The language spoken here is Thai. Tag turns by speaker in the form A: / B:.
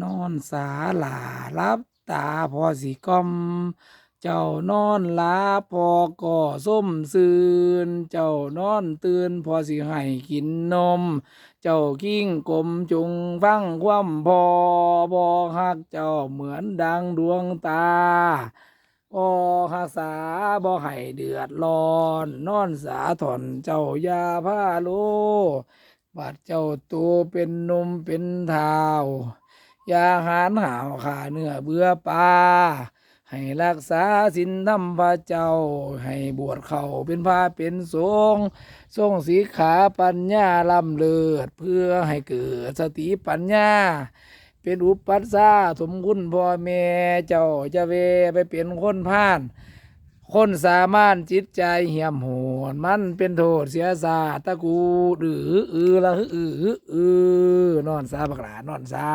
A: นอนสาหลารับตาพอสิกอมเจ้านอนหลาพอก็ส้มซืนเจ้านอนตื่นพอสิให้กินนมเจ้ากิ้งกลมจงฟังความพอบอฮักเจ้าเหมือนดังดวงตาบ่ฮักษาบ่ให้เดือดร้อนนอนสาถอนเจ้าอยาพาโลบาดเจ้าตัวเป็นนมเป็นเท้ายาหารหาวขาเนื้อเบื่อปลาให้รักษาศีลธรรมพระเจ้าให้บวชเข้าเป็นพระเป็นสงฆ์ทรงศีกขาปัญญาล้ำเลิศเพื่อให้เกิดสติปัญญาเป็นอุปัชฌาย์สมคุณพ่อแม่เจ้าจะเวไปเป็นคนพาลคนสามารถจิตใจเหี่ยมโหดมันเป็นโทษเสียสาตะกูหรือละหือนอนซาบักหลานอนซา